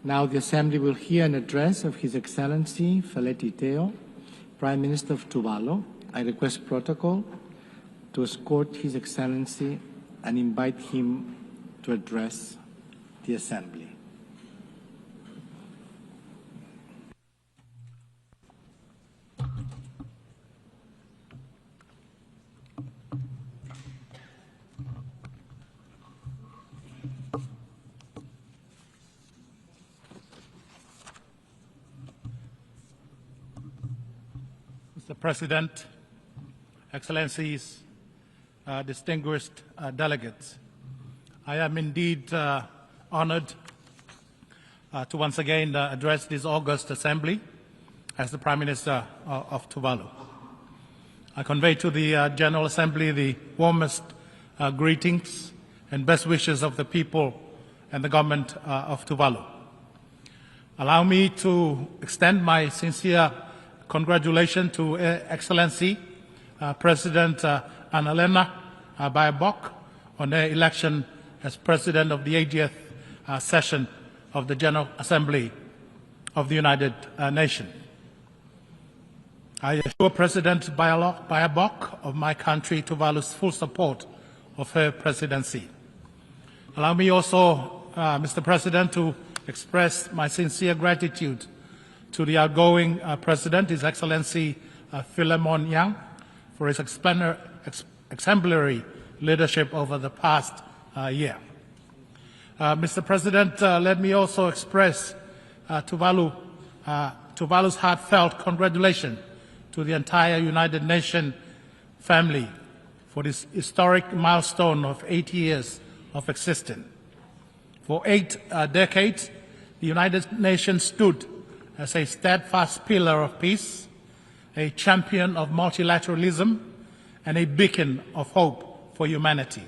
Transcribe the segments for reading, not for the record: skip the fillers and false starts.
Now the Assembly will hear an address of His Excellency Feleti Teo, Prime Minister of Tuvalu. I request protocol to escort His Excellency and invite him to address the Assembly. Mr. President, Excellencies, distinguished delegates, I am indeed honored to once again address this august assembly as the Prime Minister of Tuvalu. I convey to the General Assembly the warmest greetings and best wishes of the people and the government of Tuvalu. Allow me to extend my sincere congratulations to Excellency President Annalena Baerbock on their election as President of the 80th session of the General Assembly of the United Nations. I assure President Baerbock of my country Tuvalu's full support of her presidency. Allow me also, Mr. President, to express my sincere gratitude to the outgoing President, His Excellency Li Qiang, for his exemplary leadership over the past year. Mr. President, let me also express Tuvalu's heartfelt congratulations to the entire United Nations family for this historic milestone of 8 years of existence. For 8 decades, the United Nations stood as a steadfast pillar of peace, a champion of multilateralism, and a beacon of hope for humanity.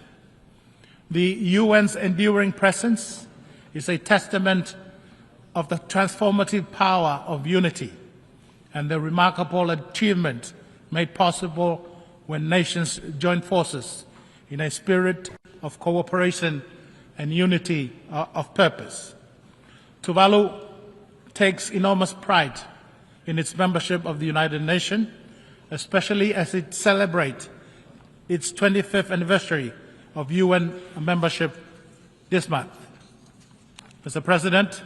The UN's enduring presence is a testament of the transformative power of unity and the remarkable achievement made possible when nations join forces in a spirit of cooperation and unity of purpose. Tuvalu takes enormous pride in its membership of the United Nations, especially as it celebrates its 25th anniversary of UN membership this month. Mr. President,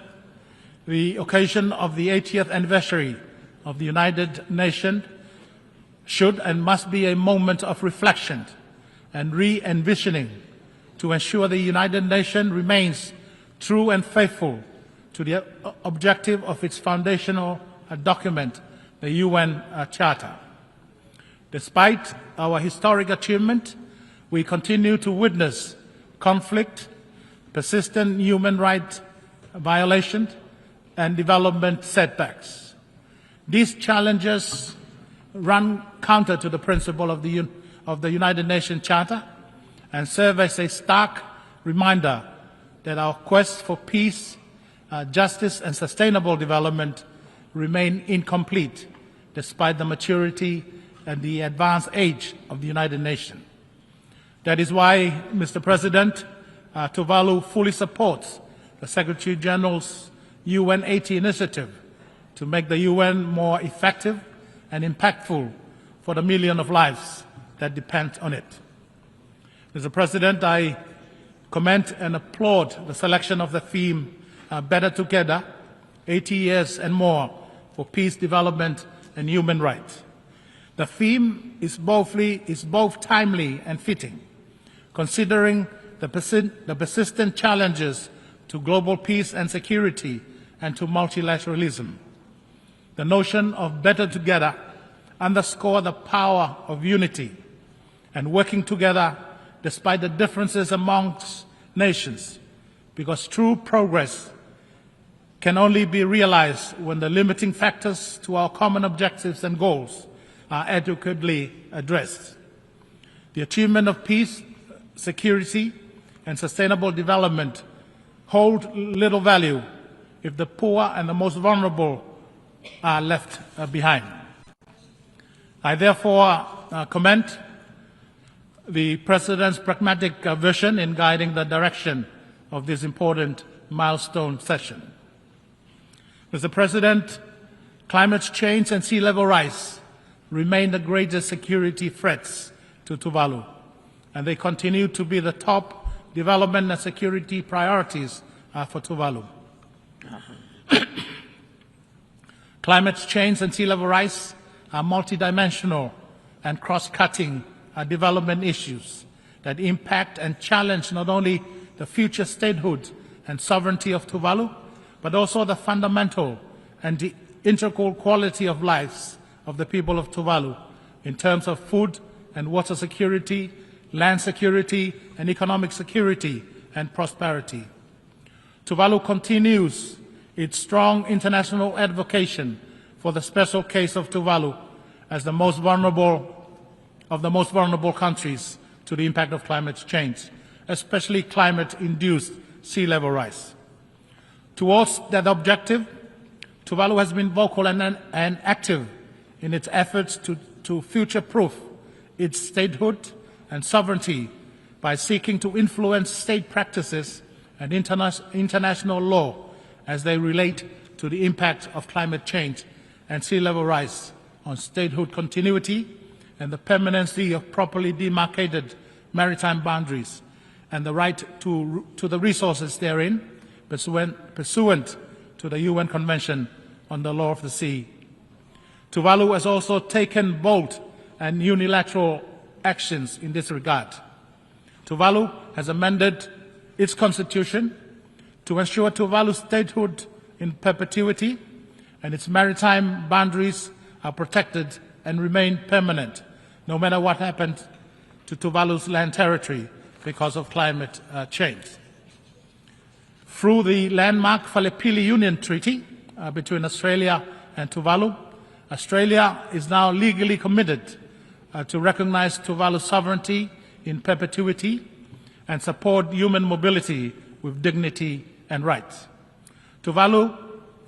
the occasion of the 80th anniversary of the United Nations should and must be a moment of reflection and re-envisioning to ensure the United Nations remains true and faithful to the objective of its foundational document, the UN Charter. Despite our historic achievement, we continue to witness conflict, persistent human rights violations, and development setbacks. These challenges run counter to the principle of the United Nations Charter and serve as a stark reminder that our quest for peace, justice and sustainable development remain incomplete despite the maturity and the advanced age of the United Nations. That is why, Mr. President, Tuvalu fully supports the Secretary General's UN 80 initiative to make the UN more effective and impactful for the millions of lives that depend on it. Mr. President, I commend and applaud the selection of the theme Better Together, 80 years and more for peace, development, and human rights. The theme is both timely and fitting, considering the persistent challenges to global peace and security and to multilateralism. The notion of better together underscores the power of unity and working together despite the differences amongst nations, because true progress can only be realized when the limiting factors to our common objectives and goals are adequately addressed. The achievement of peace, security, and sustainable development hold little value if the poor and the most vulnerable are left behind. I therefore commend the President's pragmatic vision in guiding the direction of this important milestone session. Mr. President, climate change and sea level rise remain the greatest security threats to Tuvalu, and they continue to be the top development and security priorities for Tuvalu. Climate change and sea level rise are multidimensional and cross-cutting development issues that impact and challenge not only the future statehood and sovereignty of Tuvalu, but also the fundamental and the integral quality of lives of the people of Tuvalu in terms of food and water security, land security, and economic security and prosperity. Tuvalu continues its strong international advocacy for the special case of Tuvalu as the most vulnerable of the most vulnerable countries to the impact of climate change, especially climate-induced sea level rise. Towards that objective, Tuvalu has been vocal and active in its efforts to future-proof its statehood and sovereignty by seeking to influence state practices and international law as they relate to the impact of climate change and sea level rise on statehood continuity and the permanency of properly demarcated maritime boundaries and the right to the resources therein pursuant to the UN Convention on the Law of the Sea. Tuvalu has also taken bold and unilateral actions in this regard. Tuvalu has amended its constitution to ensure Tuvalu's statehood in perpetuity and its maritime boundaries are protected and remain permanent, no matter what happens to Tuvalu's land territory because of climate change. Through the landmark Feleti Union Treaty between Australia and Tuvalu, Australia is now legally committed to recognize Tuvalu's sovereignty in perpetuity and support human mobility with dignity and rights. Tuvalu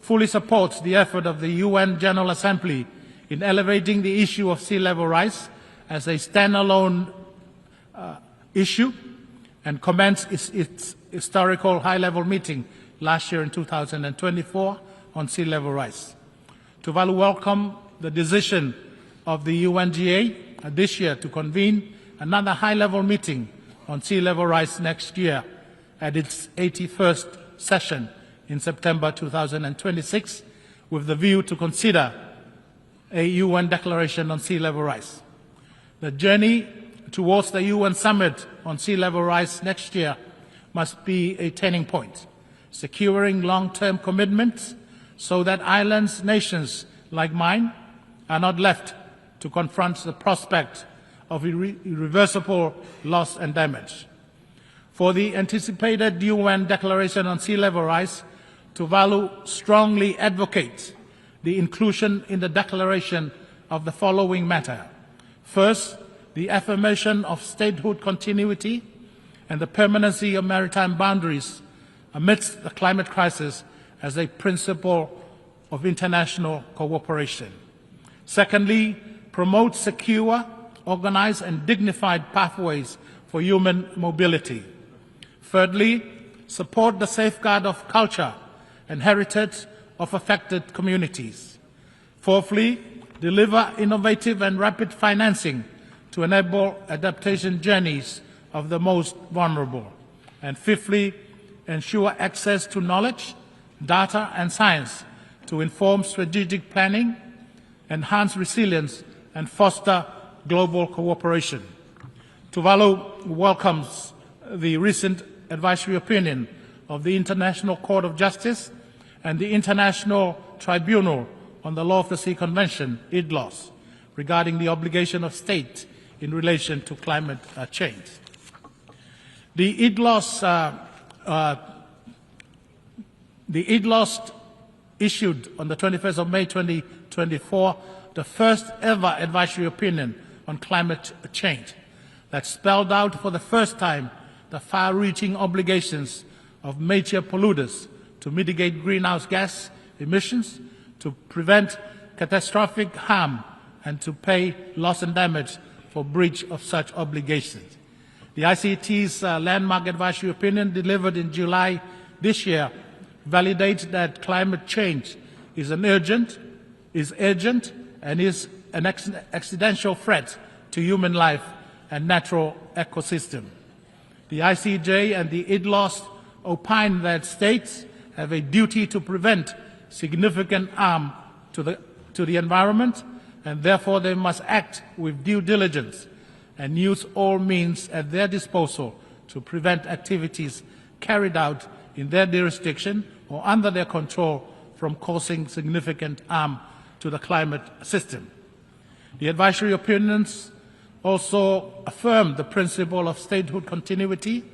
fully supports the effort of the UN General Assembly in elevating the issue of sea level rise as a standalone issue and commenced its historical high-level meeting last year in 2024 on sea level rise. Tuvalu welcomed the decision of the UNGA this year to convene another high-level meeting on sea level rise next year at its 81st session in September 2026, with the view to consider a UN declaration on sea level rise. The journey towards the UN summit on sea level rise next year must be a turning point, securing long-term commitments so that islands, nations like mine are not left to confront the prospect of irreversible loss and damage. For the anticipated UN declaration on sea level rise, Tuvalu strongly advocates the inclusion in the declaration of the following matter. First, the affirmation of statehood continuity and the permanency of maritime boundaries amidst the climate crisis as a principle of international cooperation. Secondly, promote secure, organized and dignified pathways for human mobility. Thirdly, support the safeguard of culture and heritage of affected communities. Fourthly, deliver innovative and rapid financing to enable adaptation journeys of the most vulnerable. And fifthly, ensure access to knowledge, data and science to inform strategic planning, enhance resilience and foster global cooperation. Tuvalu welcomes the recent advisory opinion of the International Court of Justice and the International Tribunal on the Law of the Sea Convention, IDLOS, regarding the obligation of states in relation to climate change. The IDLOS issued on the 21st of May 2024 the first ever advisory opinion on climate change that spelled out for the first time the far-reaching obligations of major polluters to mitigate greenhouse gas emissions, to prevent catastrophic harm, and to pay loss and damage for breach of such obligations. The ICT's landmark advisory opinion delivered in July this year validates that climate change is urgent, and is an existential threat to human life and natural ecosystem. The ICJ and the IDLOS opine that states have a duty to prevent significant harm to the environment, and therefore they must act with due diligence and use all means at their disposal to prevent activities carried out in their jurisdiction or under their control from causing significant harm to the climate system. The advisory opinions also affirm the principle of statehood continuity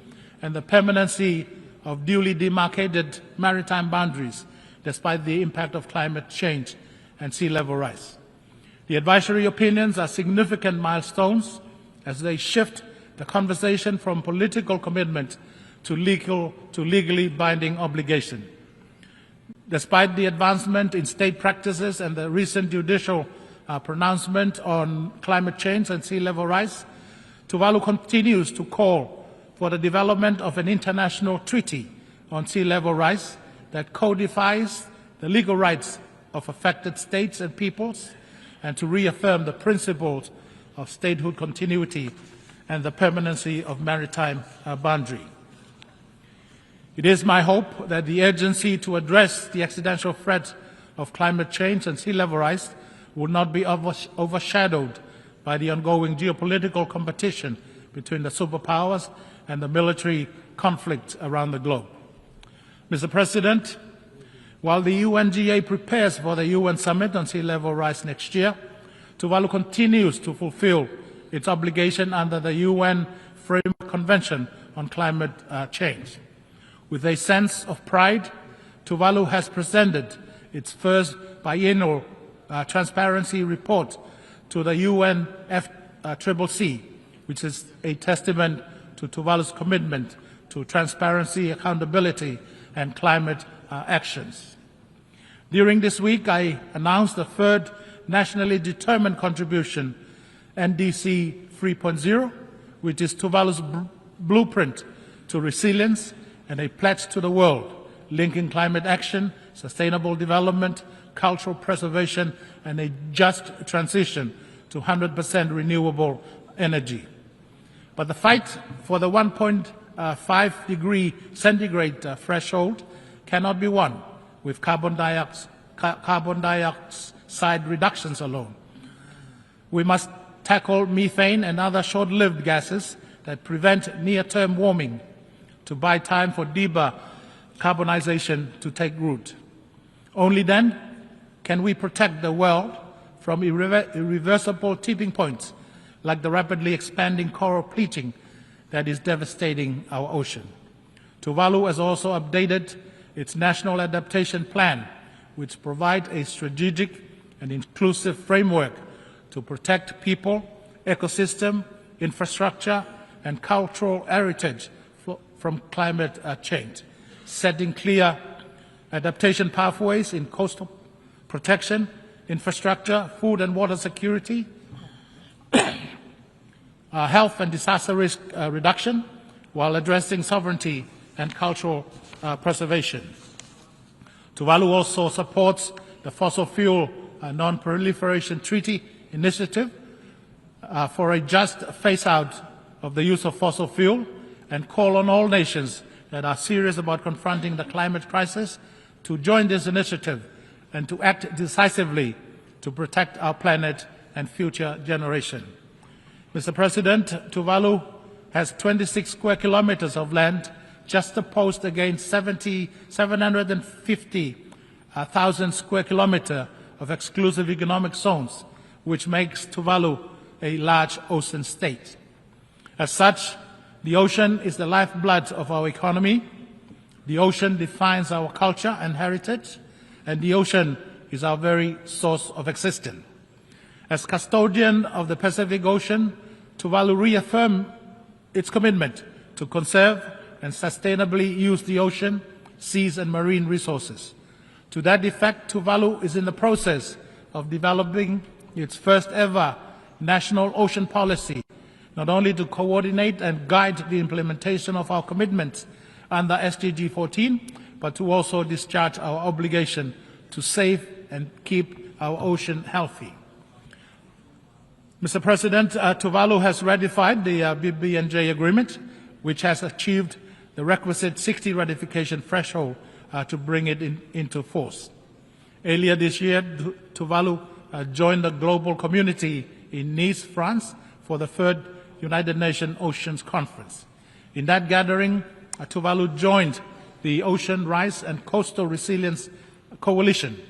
and the permanency of duly demarcated maritime boundaries despite the impact of climate change and sea level rise. The advisory opinions are significant milestones as they shift the conversation from political commitment to legally binding obligation. Despite the advancement in state practices and the recent judicial pronouncement on climate change and sea level rise, Tuvalu continues to call for the development of an international treaty on sea level rise that codifies the legal rights of affected states and peoples, and to reaffirm the principles of statehood continuity and the permanency of maritime boundary. It is my hope that the urgency to address the existential threat of climate change and sea level rise will not be overshadowed by the ongoing geopolitical competition between the superpowers and the military conflict around the globe. Mr. President, while the UNGA prepares for the UN Summit on sea level rise next year, Tuvalu continues to fulfill its obligation under the UN Framework Convention on Climate Change. With a sense of pride, Tuvalu has presented its first biennial transparency report to the UNFCCC, which is a testament to Tuvalu's commitment to transparency, accountability, and climate actions. During this week, I announced the third nationally determined contribution, NDC 3.0, which is Tuvalu's blueprint to resilience and a pledge to the world, linking climate action, sustainable development, cultural preservation, and a just transition to 100% renewable energy. But the fight for the 1.5 degree centigrade threshold cannot be won with carbon dioxide reductions alone. We must tackle methane and other short-lived gases that prevent near-term warming to buy time for deeper carbonization to take root. Only then can we protect the world from irreversible tipping points like the rapidly expanding coral bleaching that is devastating our ocean. Tuvalu has also updated its National Adaptation Plan, which provides a strategic and inclusive framework to protect people, ecosystem, infrastructure, and cultural heritage from climate change, setting clear adaptation pathways in coastal protection, infrastructure, food and water security, health and disaster risk reduction, while addressing sovereignty and cultural preservation. Tuvalu also supports the Fossil Fuel Non-Proliferation Treaty Initiative for a just phase-out of the use of fossil fuel, and call on all nations that are serious about confronting the climate crisis to join this initiative and to act decisively to protect our planet and future generations. Mr. President, Tuvalu has 26 square kilometers of land just opposed against 750,000 square kilometers of exclusive economic zones, which makes Tuvalu a large ocean state. As such, the ocean is the lifeblood of our economy. The ocean defines our culture and heritage, and the ocean is our very source of existence. As custodian of the Pacific Ocean, Tuvalu reaffirmed its commitment to conserve and sustainably use the ocean, seas, and marine resources. To that effect, Tuvalu is in the process of developing its first ever national ocean policy, not only to coordinate and guide the implementation of our commitments under SDG 14, but to also discharge our obligation to save and keep our ocean healthy. Mr. President, Tuvalu has ratified the BBNJ agreement, which has achieved the requisite 60 ratification threshold to bring it into force. Earlier this year, Tuvalu joined the global community in Nice, France, for the third United Nations Oceans Conference. In that gathering, Tuvalu joined the Ocean Rise and Coastal Resilience Coalition,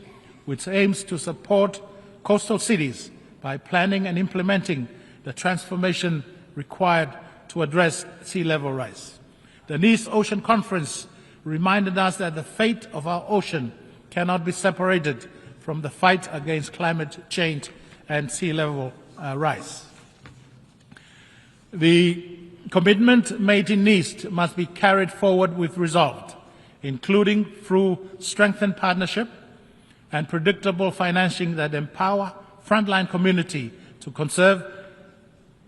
which aims to support coastal cities by planning and implementing the transformation required to address sea level rise. The Nice Ocean Conference reminded us that the fate of our ocean cannot be separated from the fight against climate change and sea level rise. The commitment made in Nice must be carried forward with resolve, including through strengthened partnership and predictable financing that empower frontline community to conserve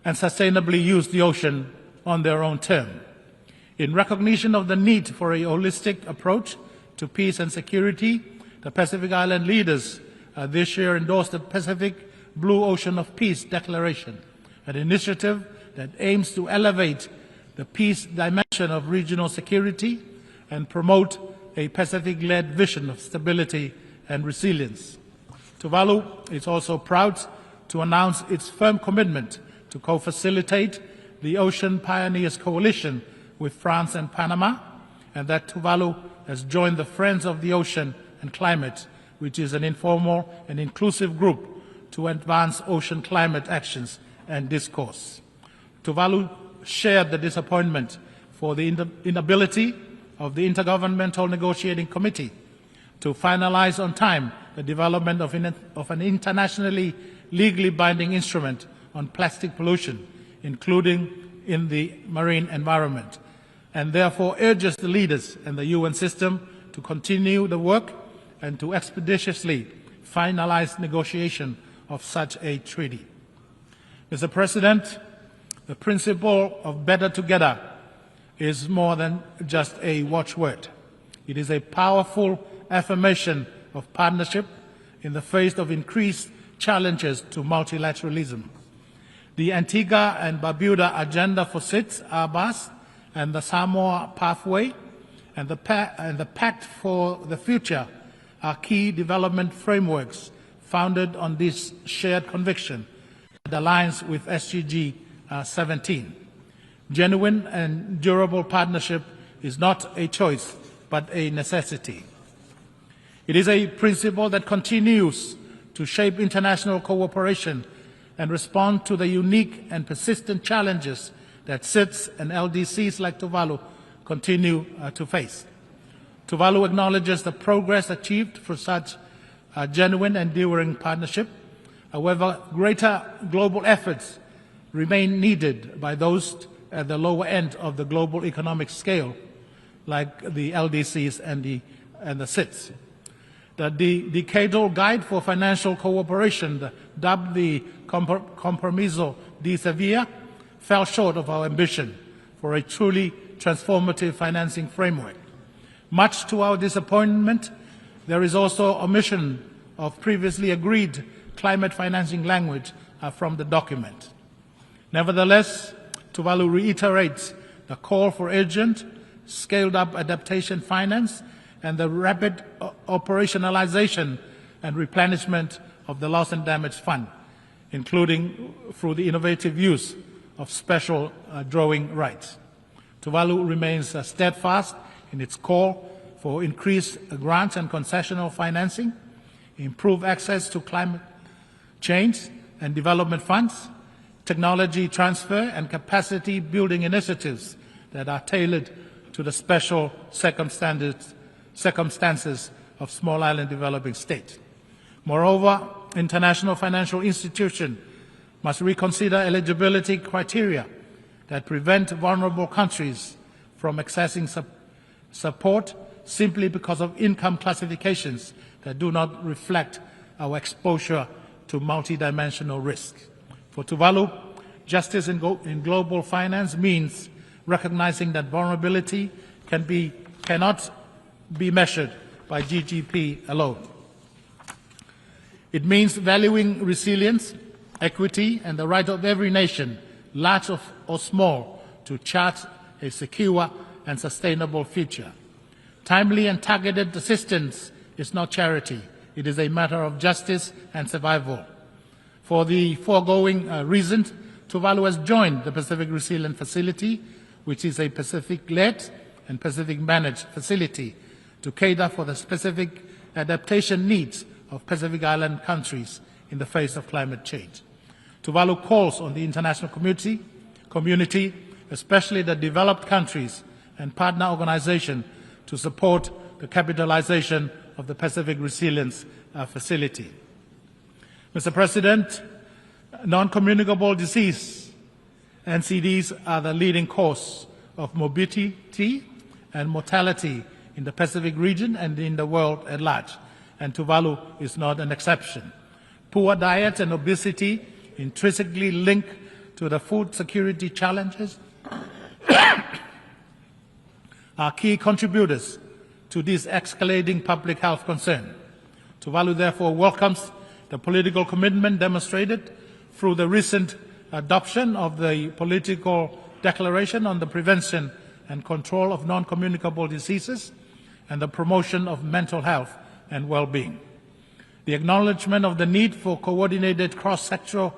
and sustainably use the ocean on their own terms. In recognition of the need for a holistic approach to peace and security, the Pacific Island leaders this year endorsed the Pacific Blue Ocean of Peace Declaration, an initiative that aims to elevate the peace dimension of regional security and promote a Pacific-led vision of stability and resilience. Tuvalu is also proud to announce its firm commitment to co-facilitate the Ocean Pioneers Coalition with France and Panama, and that Tuvalu has joined the Friends of the Ocean and Climate, which is an informal and inclusive group to advance ocean climate actions and discourse. Tuvalu shared the disappointment for the inability of the Intergovernmental Negotiating Committee to finalize on time the development of an internationally legally binding instrument on plastic pollution, including in the marine environment, and therefore urges the leaders and the UN system to continue the work and to expeditiously finalize negotiation of such a treaty. Mr. President, the principle of better together is more than just a watchword. It is a powerful affirmation of partnership in the face of increased challenges to multilateralism. The Antigua and Barbuda Agenda for SIDS, ABAS, and the Samoa Pathway, and the Pact for the Future are key development frameworks founded on this shared conviction that aligns with SDG 17. Genuine and durable partnership is not a choice, but a necessity. It is a principle that continues to shape international cooperation and respond to the unique and persistent challenges that SIDS and LDCs like Tuvalu continue to face. Tuvalu acknowledges the progress achieved for such a genuine and enduring partnership. However, greater global efforts remain needed by those at the lower end of the global economic scale, like the LDCs and the SIDS. The Decadal Guide for Financial Cooperation, dubbed the Compromiso di Sevilla, fell short of our ambition for a truly transformative financing framework. Much to our disappointment, there is also omission of previously agreed climate financing language from the document. Nevertheless, Tuvalu reiterates the call for urgent, scaled-up adaptation finance and the rapid operationalization and replenishment of the Loss and Damage Fund, including through the innovative use of special drawing rights. Tuvalu remains steadfast in its call for increased grants and concessional financing, improved access to climate change and development funds, technology transfer and capacity building initiatives that are tailored to the special circumstances of small island developing states. Moreover, international financial institutions must reconsider eligibility criteria that prevent vulnerable countries from accessing support simply because of income classifications that do not reflect our exposure to multidimensional risk. For Tuvalu, justice in global finance means recognizing that vulnerability cannot be measured by GDP alone. It means valuing resilience, equity, and the right of every nation, large or small, to chart a secure and sustainable future. Timely and targeted assistance is not charity. It is a matter of justice and survival. For the foregoing reasons, Tuvalu has joined the Pacific Resilience Facility, which is a Pacific-led and Pacific-managed facility to cater for the specific adaptation needs of Pacific Island countries in the face of climate change. Tuvalu calls on the international community, especially the developed countries and partner organizations, to support the capitalization of the Pacific Resilience Facility. Mr. President, non-communicable disease, NCDs, are the leading cause of morbidity and mortality in the Pacific region and in the world at large, and Tuvalu is not an exception. Poor diet and obesity, intrinsically linked to the food security challenges, are key contributors to this escalating public health concern. Tuvalu therefore welcomes the political commitment demonstrated through the recent adoption of the political declaration on the prevention and control of non-communicable diseases and the promotion of mental health and well-being. The acknowledgement of the need for coordinated cross-sectoral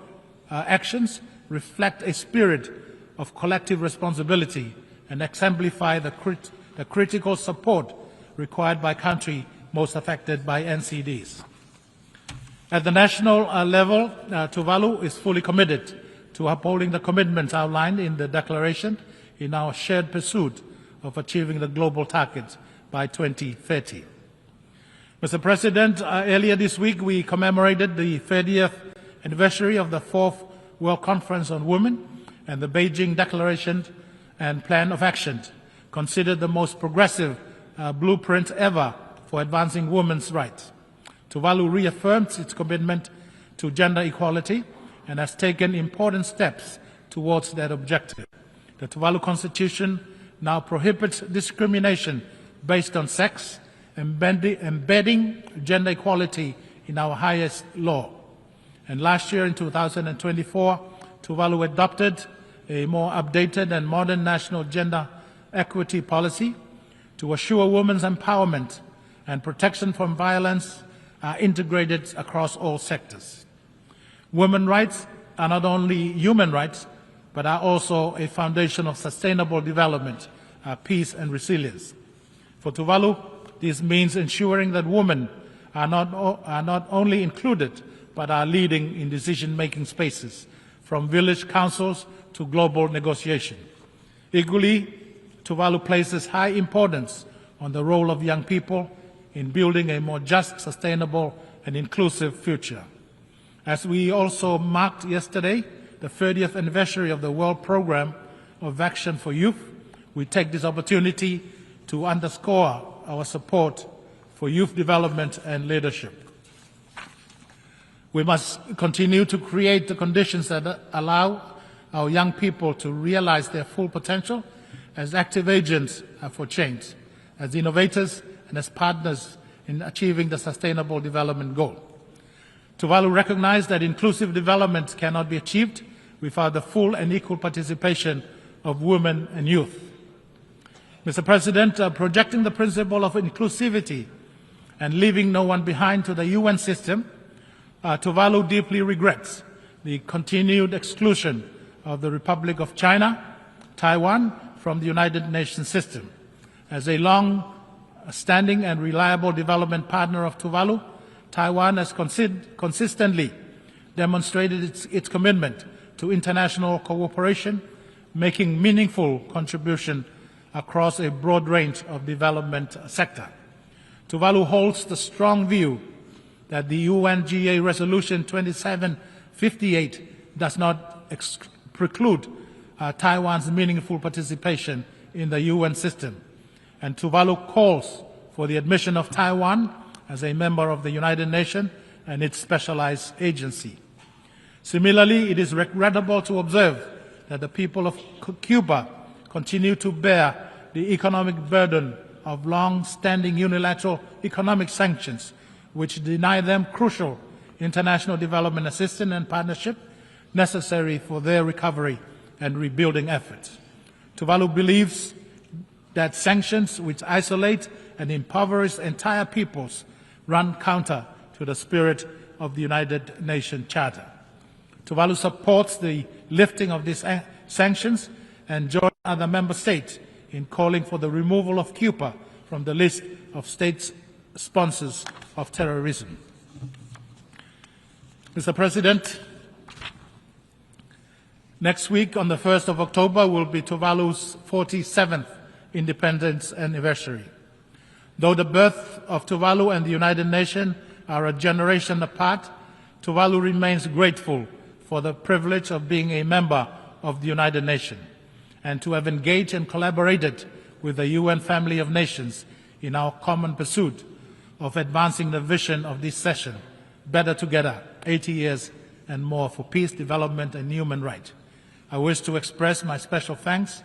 actions reflect a spirit of collective responsibility and exemplify the critical support required by countries most affected by NCDs. At the national level, Tuvalu is fully committed to upholding the commitments outlined in the declaration in our shared pursuit of achieving the global targets by 2030. Mr. President, earlier this week we commemorated the 30th anniversary of the 4th World Conference on Women, and the Beijing Declaration and Plan of Action, considered the most progressive blueprint ever for advancing women's rights. Tuvalu reaffirms its commitment to gender equality and has taken important steps towards that objective. The Tuvalu Constitution now prohibits discrimination based on sex, embedding gender equality in our highest law. And last year, in 2024, Tuvalu adopted a more updated and modern national gender equity policy to assure women's empowerment and protection from violence are integrated across all sectors. Women's rights are not only human rights, but are also a foundation of sustainable development, peace and resilience. For Tuvalu, this means ensuring that women are not only included, but are leading in decision-making spaces, from village councils to global negotiation. Equally, Tuvalu places high importance on the role of young people in building a more just, sustainable, and inclusive future. As we also marked yesterday the 30th anniversary of the World Programme of Action for Youth, we take this opportunity to underscore our support for youth development and leadership. We must continue to create the conditions that allow our young people to realize their full potential as active agents for change, as innovators and as partners in achieving the Sustainable Development Goal. Tuvalu recognizes that inclusive development cannot be achieved without the full and equal participation of women and youth. Mr. President, projecting the principle of inclusivity and leaving no one behind to the UN system, Tuvalu deeply regrets the continued exclusion of the Republic of China, Taiwan, from the United Nations system. As a long-standing and reliable development partner of Tuvalu, Taiwan has consistently demonstrated its commitment to international cooperation, making meaningful contribution across a broad range of development sector. Tuvalu holds the strong view that the UNGA Resolution 2758 does not preclude Taiwan's meaningful participation in the UN system, and Tuvalu calls for the admission of Taiwan as a member of the United Nations and its specialized agency. Similarly, it is regrettable to observe that the people of Cuba continue to bear the economic burden of long-standing unilateral economic sanctions, which deny them crucial international development assistance and partnership necessary for their recovery and rebuilding efforts. Tuvalu believes that sanctions which isolate and impoverish entire peoples run counter to the spirit of the United Nations Charter. Tuvalu supports the lifting of these sanctions and joins other member states in calling for the removal of Cuba from the list of state sponsors of terrorism. Mr. President, next week on the 1st of October will be Tuvalu's 47th independence anniversary. Though the birth of Tuvalu and the United Nations are a generation apart, Tuvalu remains grateful for the privilege of being a member of the United Nations and to have engaged and collaborated with the UN family of nations in our common pursuit of advancing the vision of this session, Better Together, 80 years and more for peace, development and human rights. I wish to express my special thanks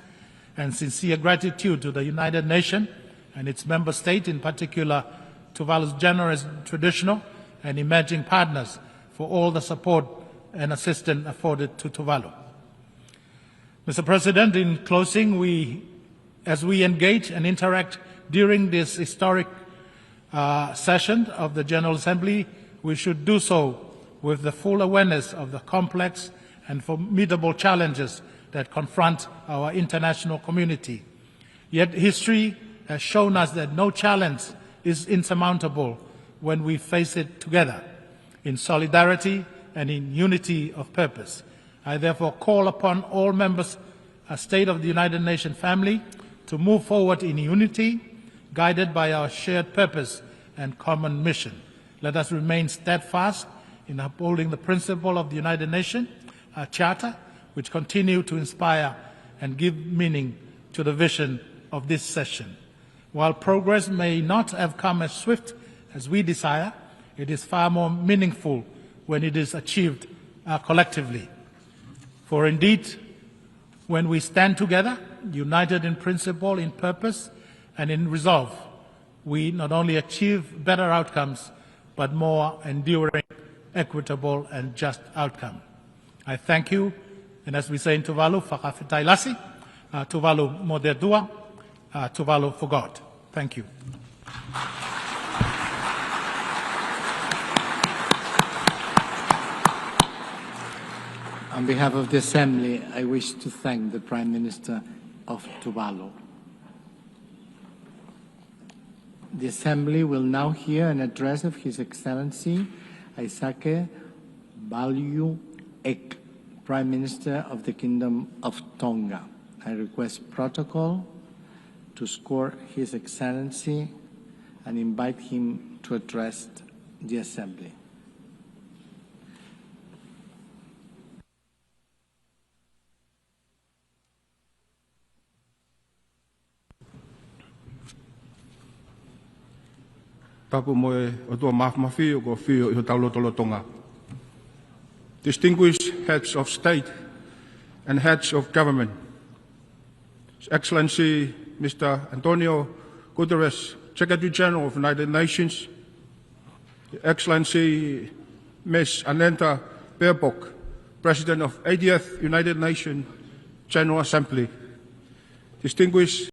and sincere gratitude to the United Nations and its member states, in particular Tuvalu's generous traditional and emerging partners, for all the support and assistance afforded to Tuvalu. Mr. President, in closing, as we engage and interact during this historic session of the General Assembly, we should do so with the full awareness of the complex and formidable challenges that confront our international community. Yet history has shown us that no challenge is insurmountable when we face it together, in solidarity and in unity of purpose. I therefore call upon all members of State of the United Nations family to move forward in unity, guided by our shared purpose and common mission. Let us remain steadfast in upholding the principle of the United Nations Charter, which continue to inspire and give meaning to the vision of this session. While progress may not have come as swift as we desire, it is far more meaningful when it is achieved collectively. For indeed, when we stand together, united in principle, in purpose, and in resolve, we not only achieve better outcomes, but more enduring, equitable, and just outcome. I thank you, and as we say in Tuvalu, whakawhetailasi, Tuvalu mo te dua, Tuvalu for God. Thank you. On behalf of the Assembly, I wish to thank the Prime Minister of Tuvalu. The Assembly will now hear an address of His Excellency Isake Balyu Ek, Prime Minister of the Kingdom of Tonga. I request protocol to escort His Excellency and invite him to address the Assembly. Tapu moe o tua mafi o ko whio I ho taulotolotonga. Distinguished heads of state and heads of government, His Excellency Mr. Antonio Guterres, Secretary General of the United Nations, His Excellency Ms. Annette Baerbock, President of 80th United Nations General Assembly, distinguished